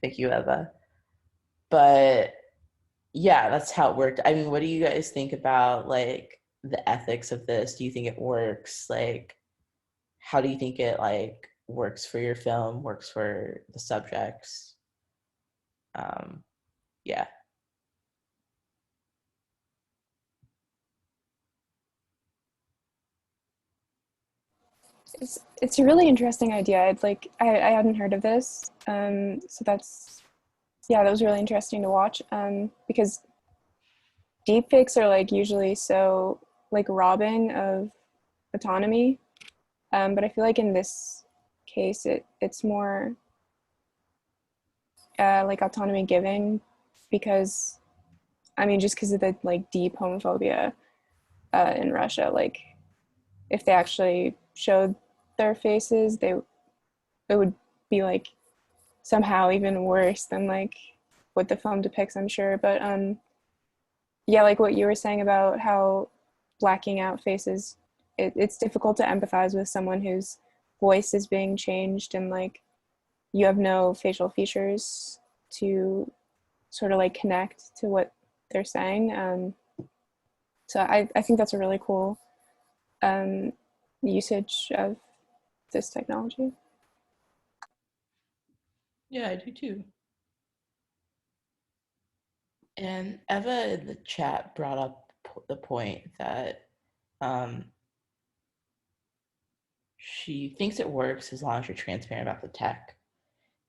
Thank you, Eva. But yeah, that's how it worked. I mean, what do you guys think about like the ethics of this? Do you think it works? Like, how do you think it like works for your film, works for the subjects? Yeah. It's a really interesting idea. It's like I hadn't heard of this, so that was really interesting to watch. Because deepfakes are like usually so like robbing of autonomy, but I feel like in this case it's more like autonomy giving, because I mean just because of the like deep homophobia in Russia. Like if they actually showed their faces, it would be like somehow even worse than like what the film depicts, I'm sure. But yeah, like what you were saying about how blacking out faces, it's difficult to empathize with someone whose voice is being changed and like you have no facial features to sort of like connect to what they're saying. So I think that's a really cool usage of this technology. Yeah, I do too. And Eva in the chat brought up the point that she thinks it works as long as you're transparent about the tech,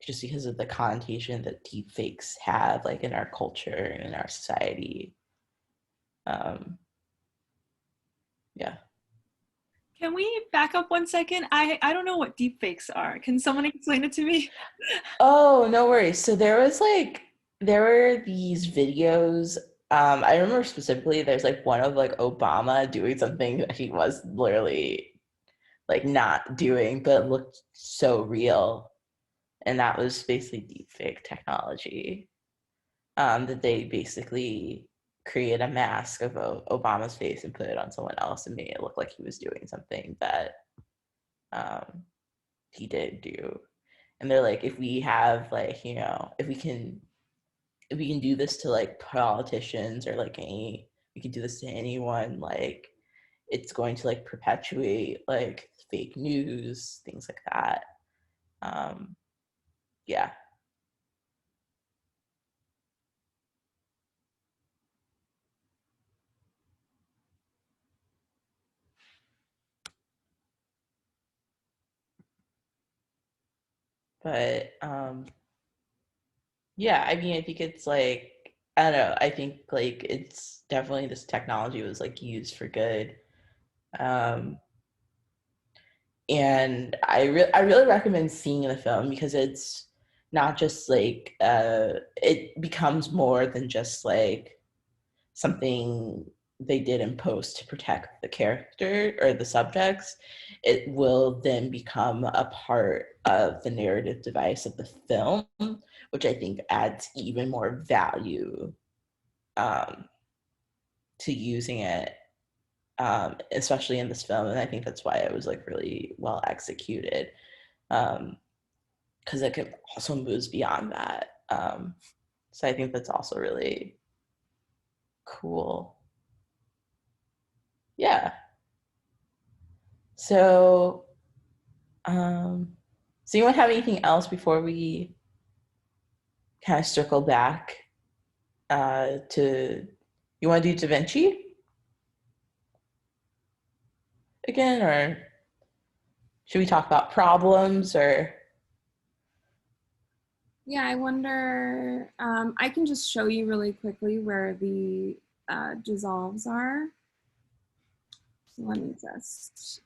just because of the connotation that deepfakes have like in our culture and in our society. Yeah. Can we back up 1 second? I don't know what deepfakes are. Can someone explain it to me? Oh, no worries. So there were these videos. I remember specifically there's like one of like Obama doing something that he was literally like not doing, but it looked so real. And that was basically deepfake technology. That they basically create a mask of Obama's face and put it on someone else and made it look like he was doing something that he did do. And they're like, if we have like, you know, if we can do this to like politicians or like we can do this to anyone, like it's going to like perpetuate like fake news, things like that. Yeah. But yeah, I mean, I think it's like, I don't know, I think like it's definitely, this technology was like used for good. And I really recommend seeing the film because it's not just like it becomes more than just like something they did in post to protect the character or the subjects. It will then become a part of the narrative device of the film, which I think adds even more value to using it, especially in this film. And I think that's why it was like really well executed, because it could also moves beyond that. So I think that's also really cool. Yeah. So, does anyone have anything else before we kind of circle back to, you want to do Da Vinci again, or should we talk about problems, or? Yeah, I wonder, I can just show you really quickly where the dissolves are. So let me just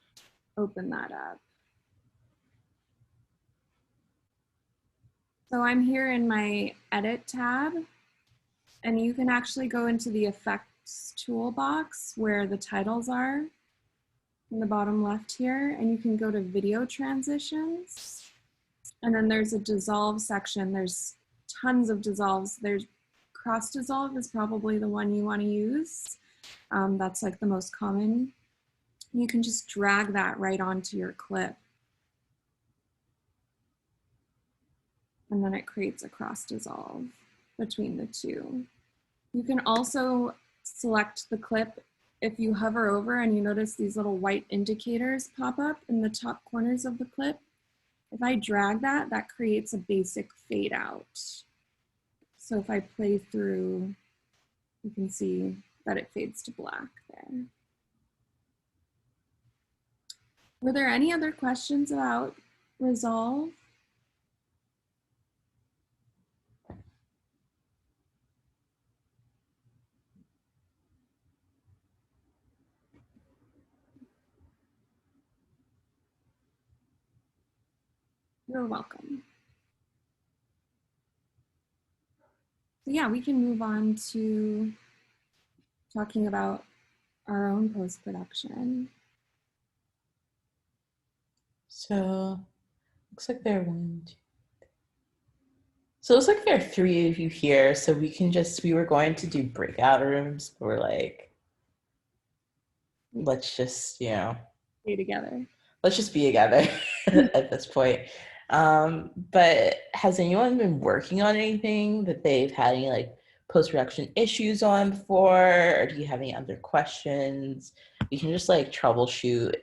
open that up. So I'm here in my edit tab, and you can actually go into the effects toolbox where the titles are in the bottom left here, and you can go to video transitions. And then there's a dissolve section. There's tons of dissolves. There's cross dissolve is probably the one you want to use. That's like the most common. You can just drag that right onto your clip. And then it creates a cross dissolve between the two. You can also select the clip if you hover over and you notice these little white indicators pop up in the top corners of the clip. If I drag that, that creates a basic fade out. So if I play through, you can see that it fades to black there. Were there any other questions about Resolve? You're welcome. So yeah, we can move on to talking about our own post-production. So looks like there are one, two. So it looks like there are three of you here. So we were going to do breakout rooms, but we're like, let's just, Stay together. Let's just be together at this point. But has anyone been working on anything that they've had any like post-production issues on before, or do you have any other questions? We can just like troubleshoot,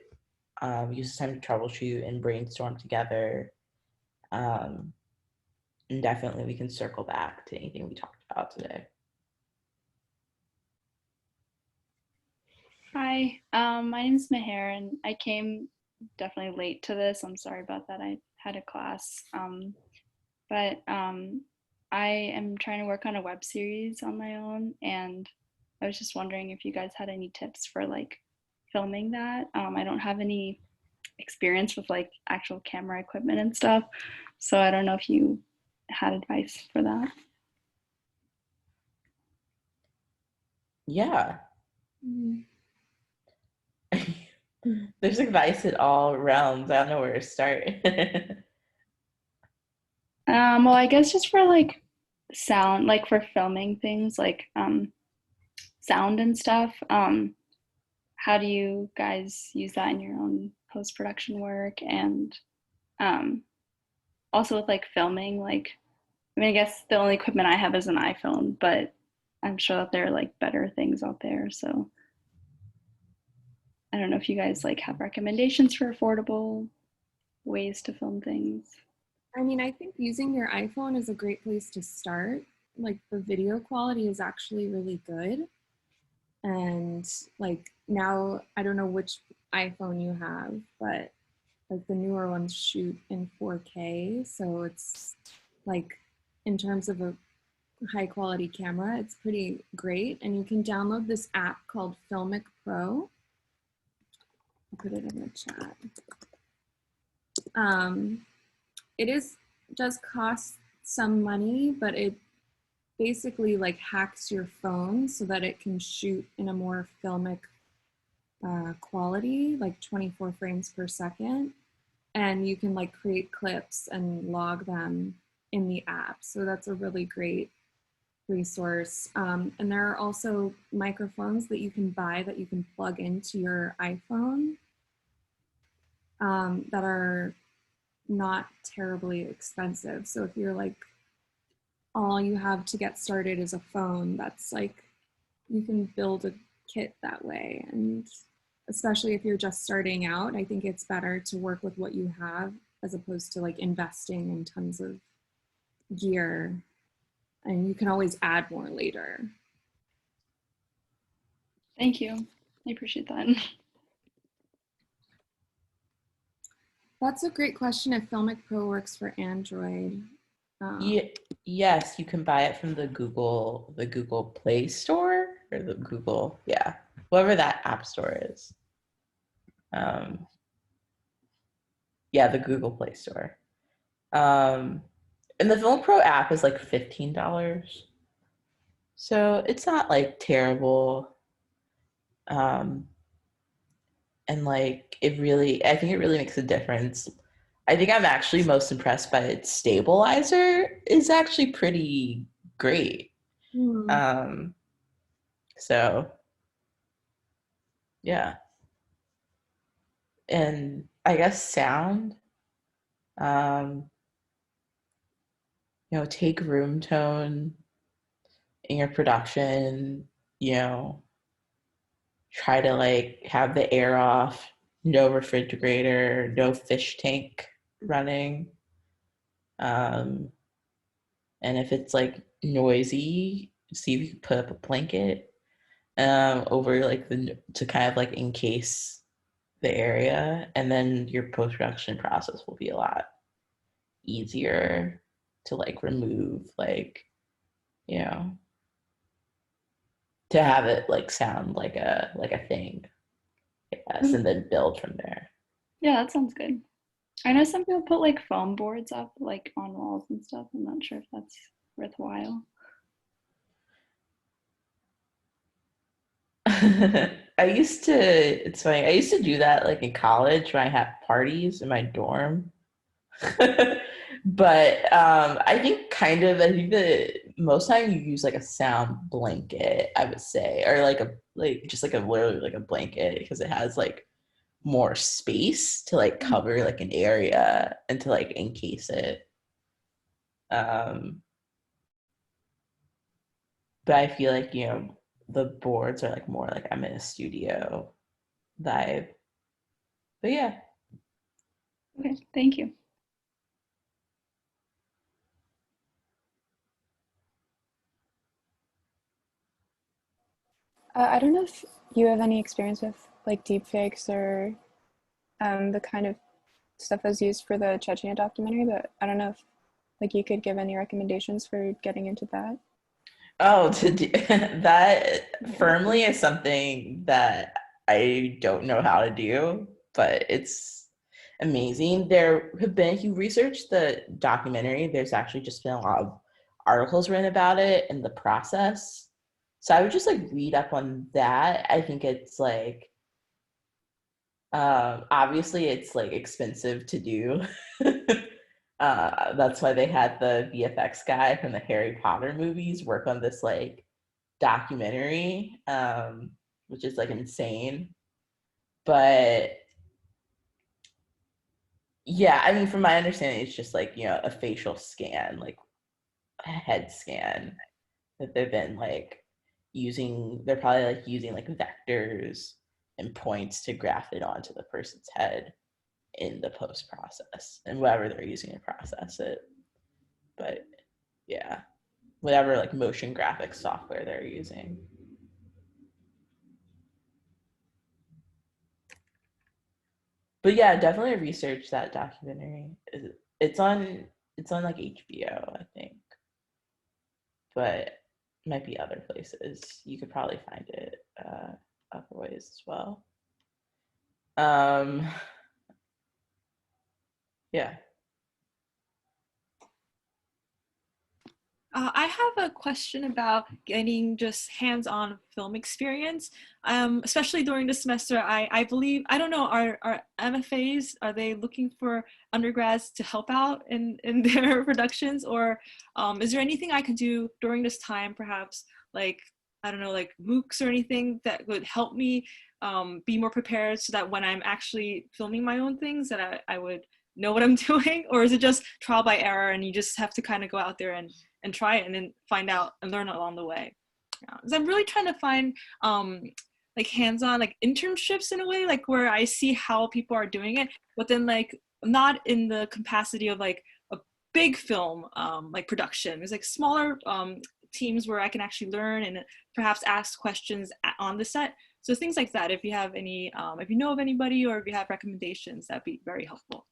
use this time to troubleshoot and brainstorm together. And definitely we can circle back to anything we talked about today. Hi, my name is Meher, and I came definitely late to this. I'm sorry about that. I had a class. But I am trying to work on a web series on my own, and I was just wondering if you guys had any tips for like filming that. I don't have any experience with like actual camera equipment and stuff, so I don't know if you had advice for that. Yeah. There's advice in all realms. I don't know where to start. Well, I guess just for like sound, like for filming things like sound and stuff. How do you guys use that in your own post-production work? And also with like filming, like, I mean, I guess the only equipment I have is an iPhone, but I'm sure that there are like better things out there. So I don't know if you guys like have recommendations for affordable ways to film things. I mean, I think using your iPhone is a great place to start. Like the video quality is actually really good. And like now, I don't know which iPhone you have, but like the newer ones shoot in 4K. So it's like, in terms of a high quality camera, it's pretty great. And you can download this app called Filmic Pro. I'll put it in the chat. Does cost some money, but it basically like hacks your phone so that it can shoot in a more filmic quality, like 24 frames per second. And you can like create clips and log them in the app. So that's a really great resource. And there are also microphones that you can buy that you can plug into your iPhone that are not terribly expensive. So if you're like, all you have to get started is a phone, that's like, you can build a kit that way. And especially if you're just starting out, I think it's better to work with what you have as opposed to like investing in tons of gear. And you can always add more later. Thank you. I appreciate that. That's a great question if Filmic Pro works for Android. Yes, you can buy it from the Google Play Store, or the Google, whatever that app store is. The Google Play Store. And the Film Pro app is like $15. So it's not like terrible. And like I think it really makes a difference. I think I'm actually most impressed by its stabilizer. Is actually pretty great. So yeah. And I guess sound, take room tone in your production, try to like have the air off, no refrigerator, no fish tank running. And if it's like noisy, see if you can put up a blanket over like to kind of like encase the area, and then your post-production process will be a lot easier to like remove, like, to have it like sound like a thing, yes, and then build from there. Yeah, that sounds good. I know some people put like foam boards up like on walls and stuff. I'm not sure if that's worthwhile. It's funny, I used to do that like in college when I had parties in my dorm. But I think the most time you use like a sound blanket, I would say, or literally like a blanket, because it has like more space to like cover like an area and to like encase it. But I feel like, the boards are like more like I'm in a studio vibe. But yeah. Okay, thank you. I don't know if you have any experience with like deepfakes or the kind of stuff that's used for the Chechnya documentary, but I don't know if like you could give any recommendations for getting into that. Oh, that firmly is something that I don't know how to do, but it's amazing. If you research the documentary, there's actually just been a lot of articles written about it and the process. So I would just like read up on that. I think it's like, obviously it's like expensive to do. That's why they had the VFX guy from the Harry Potter movies work on this like documentary, which is like insane. But yeah, I mean, from my understanding, it's just like, a facial scan, like a head scan that they've been like using. They're probably like using like vectors and points to graft it onto the person's head in the post process, and whatever they're using to process it. But yeah, whatever like motion graphics software they're using. But yeah, definitely research that documentary. It's on like HBO, I think, but it might be other places. You could probably find it other ways as well. Yeah. I have a question about getting just hands-on film experience, especially during the semester. I believe, I don't know, are MFAs, are they looking for undergrads to help out in their productions, or is there anything I could do during this time, perhaps like, I don't know, like MOOCs or anything that would help me be more prepared so that when I'm actually filming my own things that I would know what I'm doing? Or is it just trial by error and you just have to kind of go out there and try it and then find out and learn along the way? Because I'm really trying to find like hands-on like internships in a way, like where I see how people are doing it, but then like not in the capacity of like a big film like production. There's like smaller teams where I can actually learn and perhaps ask questions on the set. So things like that, if you have any, if you know of anybody or if you have recommendations, that'd be very helpful.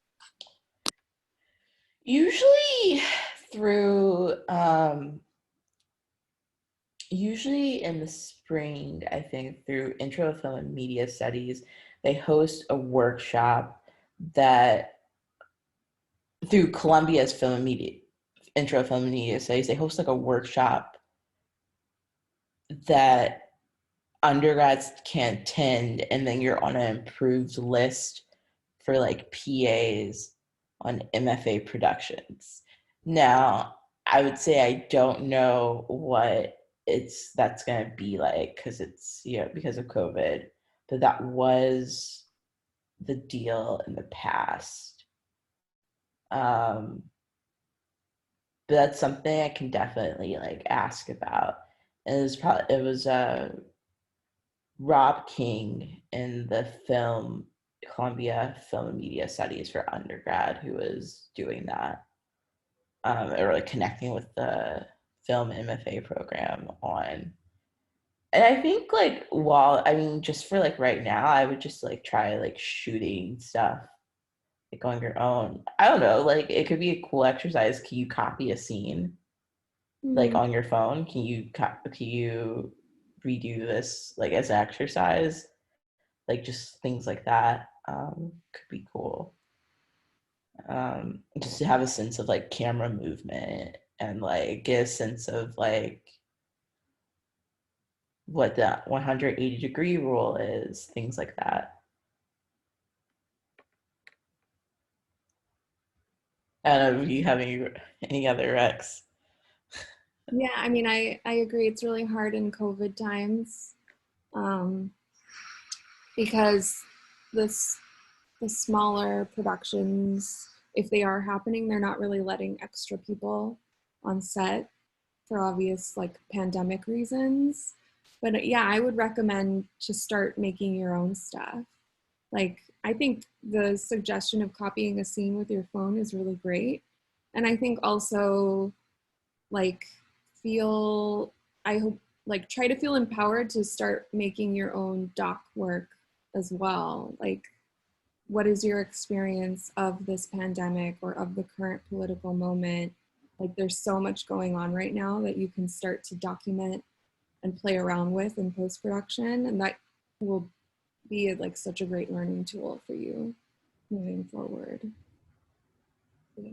Usually through, usually in the spring, I think through Intro to Film and Media Studies, they host a workshop that, through Columbia's Film and Media, Intro to Film and Media Studies, they host like a workshop that undergrads can attend, and then you're on an approved list for like PAs on MFA productions. Now, I would say I don't know what that's gonna be like, because it's, you know, because of COVID, but that was the deal in the past. But that's something I can definitely like ask about. And it was Rob King in the Columbia Film and Media Studies for undergrad who was doing that, or like connecting with the film MFA program on. And I think like, just for like right now, I would just like try like shooting stuff like on your own. I don't know, like it could be a cool exercise. Can you copy a scene like on your phone? Can you redo this like as an exercise? Like just things like that could be cool. Just to have a sense of like camera movement and like get a sense of like what the 180-degree rule is, things like that. I don't know if you have any other recs. Yeah, I mean, I agree. It's really hard in COVID times because the smaller productions, if they are happening, they're not really letting extra people on set for obvious like pandemic reasons. But yeah, I would recommend to start making your own stuff. Like, I think the suggestion of copying a scene with your phone is really great. And I think also like try to feel empowered to start making your own doc work as well. Like, what is your experience of this pandemic or of the current political moment? Like, there's so much going on right now that you can start to document and play around with in post-production, and that will be like such a great learning tool for you moving forward. Yeah.